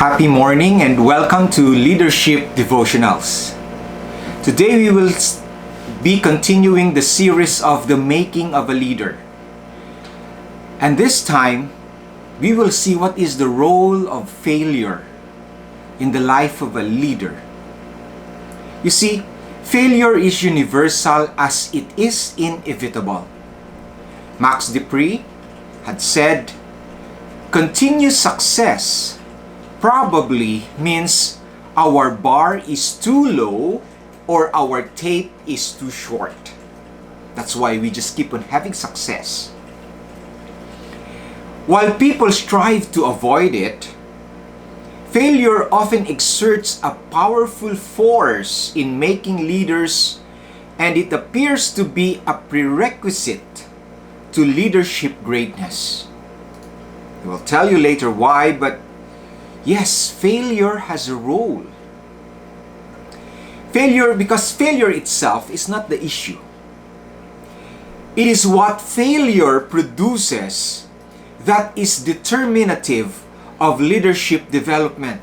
Happy morning and welcome to Leadership Devotionals. Today we will be continuing the series of the making of a leader. And this time, we will see what is the role of failure in the life of a leader. You see, failure is universal as it is inevitable. Max De Pree had said, "Continuous success probably means our bar is too low or our tape is too short. That's why we just keep on having success." While people strive to avoid it, failure often exerts a powerful force in making leaders, and it appears to be a prerequisite to leadership greatness. I will tell you later why, but yes, failure has a role. Because failure itself is not the issue. It is what failure produces that is determinative of leadership development.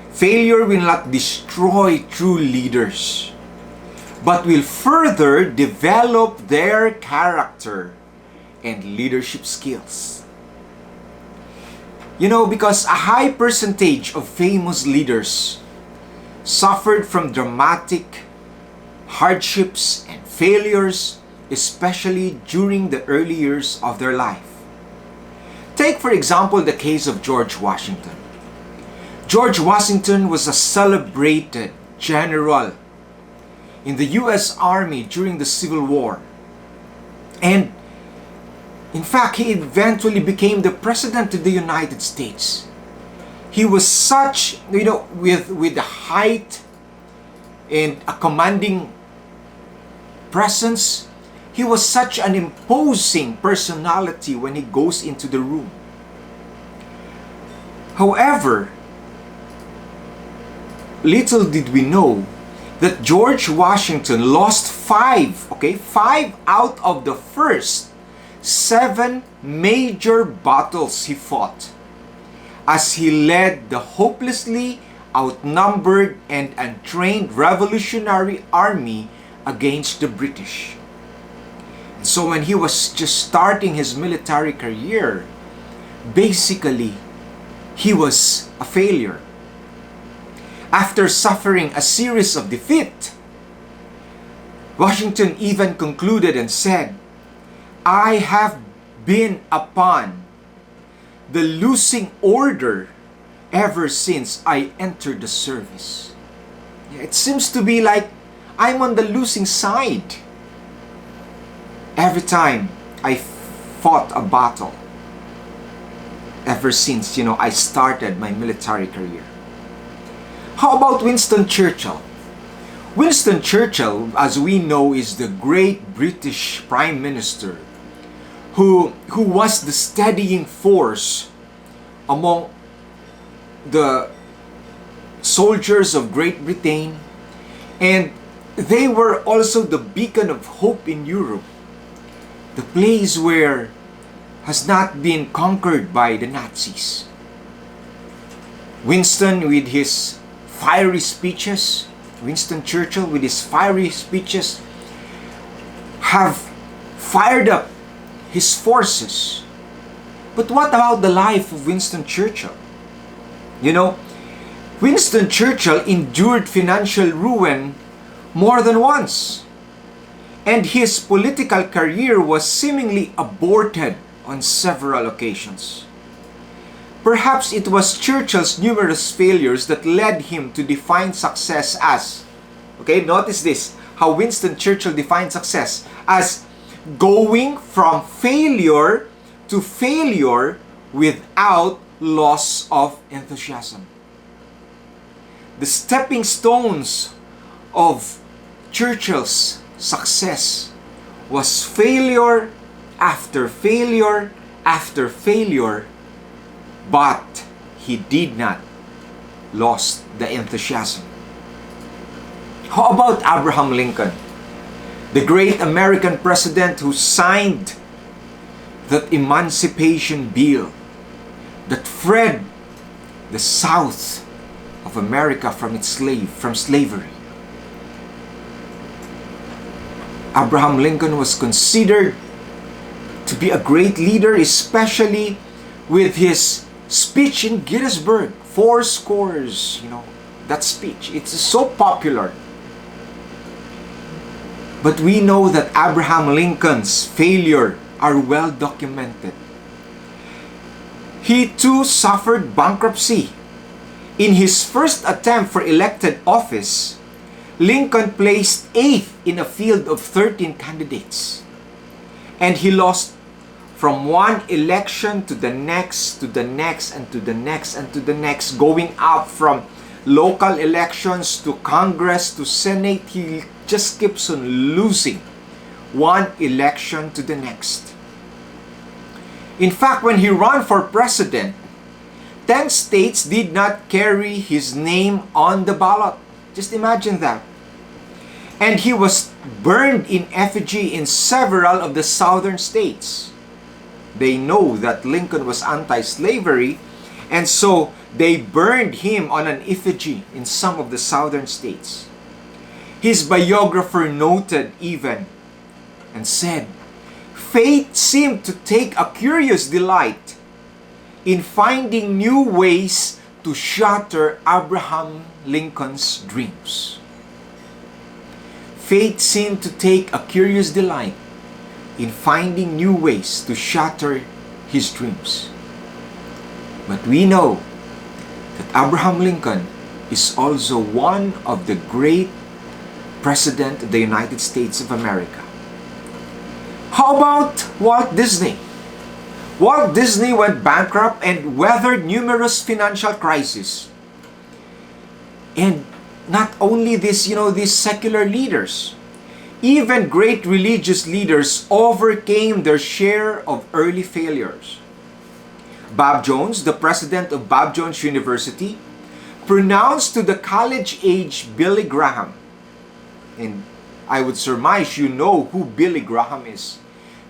Failure will not destroy true leaders, but will further develop their character and leadership skills. Because a high percentage of famous leaders suffered from dramatic hardships and failures, especially during the early years of their life. Take, for example, the case of George Washington. George Washington was a celebrated general in the U.S. Army during the Civil War. And in fact, he eventually became the President of the United States. He was such, with the height and a commanding presence. He was such an imposing personality when he goes into the room. However, little did we know that George Washington lost five out of the first 7 major battles he fought, as he led the hopelessly outnumbered and untrained Revolutionary Army against the British. So when he was just starting his military career, basically, he was a failure. After suffering a series of defeat, Washington even concluded and said, "I have been upon the losing order ever since I entered the service." It seems to be like I'm on the losing side every time I fought a battle ever since, I started my military career. How about Winston Churchill? Winston Churchill, as we know, is the great British Prime Minister who was the steadying force among the soldiers of Great Britain, and they were also the beacon of hope in Europe, the place where has not been conquered by the Nazis. Winston Churchill with his fiery speeches have fired up his forces. But what about the life of Winston Churchill? Winston Churchill endured financial ruin more than once, and his political career was seemingly aborted on several occasions. Perhaps it was Churchill's numerous failures that led him to define success as, notice this, how Winston Churchill defined success as going from failure to failure without loss of enthusiasm. The stepping stones of Churchill's success was failure after failure after failure, but he did not lose the enthusiasm. How about Abraham Lincoln, the great American president who signed that Emancipation Bill that freed the South of America from slavery. Abraham Lincoln was considered to be a great leader, especially with his speech in Gettysburg, 4 scores, that speech. It's so popular. But we know that Abraham Lincoln's failure are well documented. He too suffered bankruptcy. In his first attempt for elected office, Lincoln placed 8th in a field of 13 candidates. And he lost from one election to the next, to the next, and to the next, and to the next, going up from local elections to Congress to Senate. He just keeps on losing one election to the next. In fact, when he ran for president, 10 states did not carry his name on the ballot. Just imagine that. And he was burned in effigy in several of the southern states. They know that Lincoln was anti-slavery, and so they burned him on an effigy in some of the southern states. His biographer noted even and said, "Fate seemed to take a curious delight in finding new ways to shatter Abraham Lincoln's dreams." Fate seemed to take a curious delight in finding new ways to shatter his dreams. But we know that Abraham Lincoln is also one of the great presidents of the United States of America. How about Walt Disney? Walt Disney went bankrupt and weathered numerous financial crises. And not only this, these secular leaders, even great religious leaders overcame their share of early failures. Bob Jones, the president of Bob Jones University, pronounced to the college-age Billy Graham, and I would surmise you know who Billy Graham is,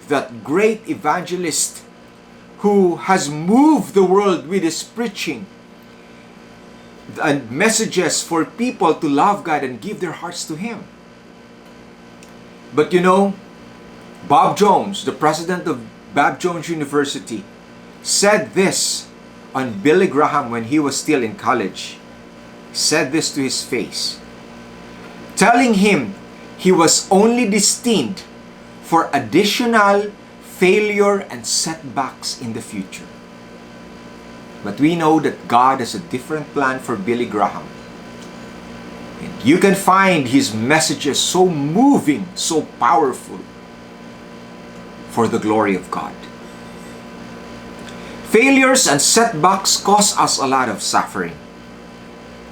that great evangelist who has moved the world with his preaching and messages for people to love God and give their hearts to Him. But Bob Jones, the president of Bob Jones University, said this on Billy Graham when he was still in college. He said this to his face, telling him he was only destined for additional failure and setbacks in the future. But we know that God has a different plan for Billy Graham. And you can find his messages so moving, so powerful for the glory of God. Failures and setbacks cause us a lot of suffering,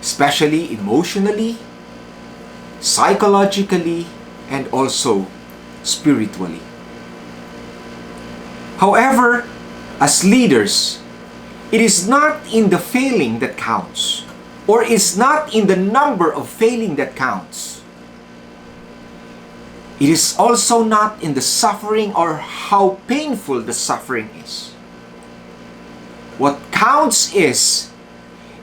especially emotionally, psychologically, and also spiritually. However, as leaders, it is not in the failing that counts, or is not in the number of failing that counts. It is also not in the suffering or how painful the suffering is. What counts is,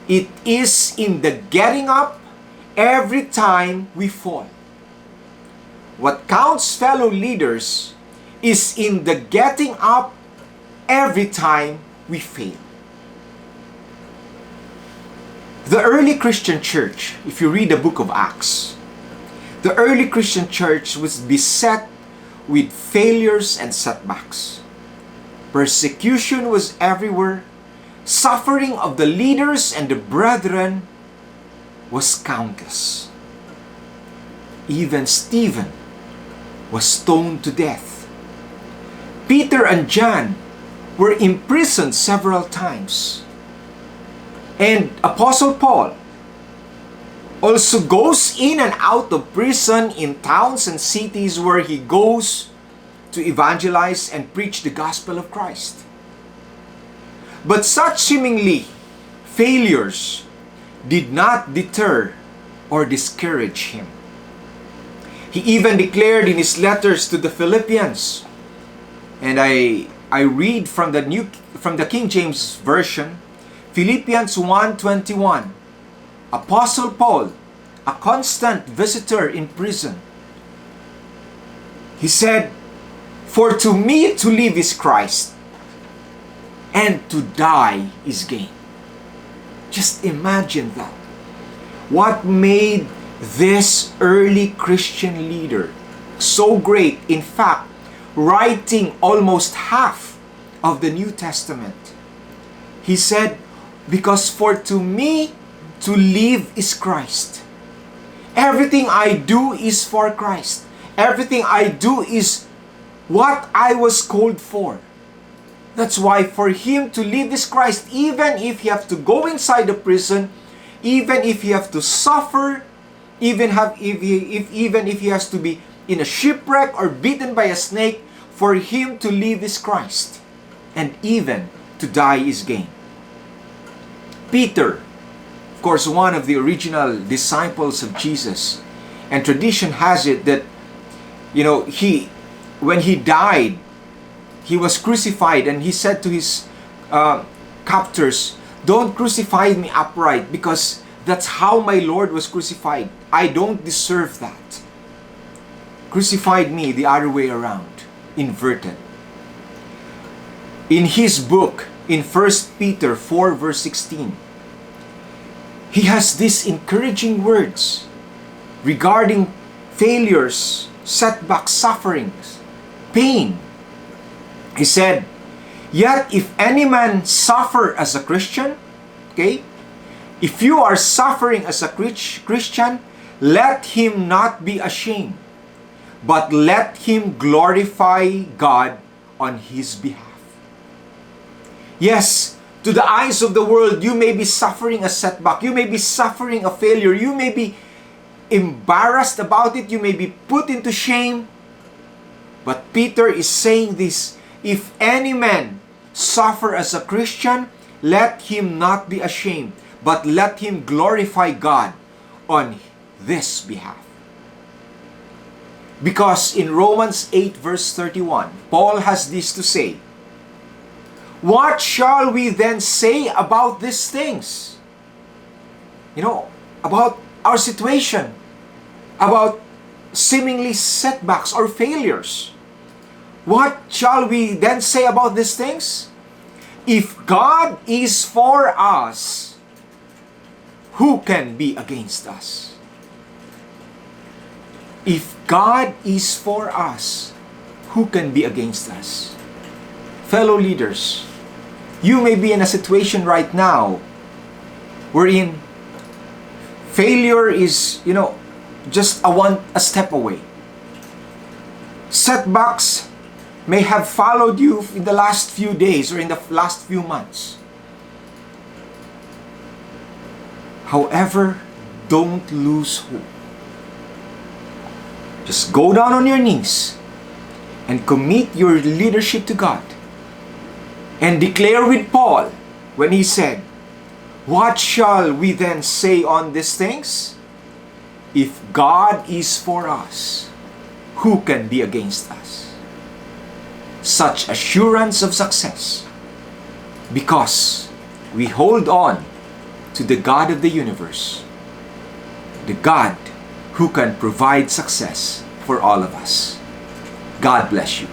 it is in the getting up every time we fall. What counts, fellow leaders, is in the getting up every time we fail. The early Christian church, if you read the book of Acts, the early Christian church was beset with failures and setbacks. Persecution was everywhere. Suffering of the leaders and the brethren was countless. Even Stephen was stoned to death. Peter and John were imprisoned several times. And Apostle Paul also goes in and out of prison in towns and cities where he goes to evangelize and preach the gospel of Christ. But such seemingly failures did not deter or discourage him. He even declared in his letters to the Philippians, and I read from the King James Version, Philippians 1:21. Apostle Paul, a constant visitor in prison, he said, "For to me to live is Christ, and to die is gain." Just imagine that. What made this early Christian leader so great, in fact, writing almost half of the New Testament? He said, "Because for to me to live is Christ. Everything I do is for Christ. Everything I do is what I was called for." That's why for him to live is Christ, even if he have to go inside the prison, even if he have to suffer, even if he has to be in a shipwreck or beaten by a snake, for him to live is Christ, and even to die is gain. Peter, of course, one of the original disciples of Jesus, and tradition has it that, when he died, he was crucified, and he said to his captors, "Don't crucify me upright, because that's how my Lord was crucified. I don't deserve that. Crucified me the other way around, inverted." In his book, in 1 Peter 4 verse 16, he has these encouraging words regarding failures, setbacks, sufferings, pain. He said, "Yet if any man suffer as a Christian," okay, if you are suffering as a Christian, "let him not be ashamed, but let him glorify God on his behalf." Yes, to the eyes of the world, you may be suffering a setback, you may be suffering a failure, you may be embarrassed about it, you may be put into shame. But Peter is saying this, if any man suffer as a Christian, let him not be ashamed, but let him glorify God on this behalf. Because in Romans 8 verse 31, Paul has this to say, "What shall we then say about these things?" About our situation, about seemingly setbacks or failures. What shall we then say about these things? If God is for us, who can be against us? If God is for us, who can be against us? Fellow leaders, you may be in a situation right now wherein failure is, just a step away. Setbacks may have followed you in the last few days or in the last few months. However, don't lose hope. Just go down on your knees and commit your leadership to God. And declare with Paul when he said, "What shall we then say on these things? If God is for us, who can be against us?" Such assurance of success because we hold on to the God of the universe, the God who can provide success for all of us. God bless you.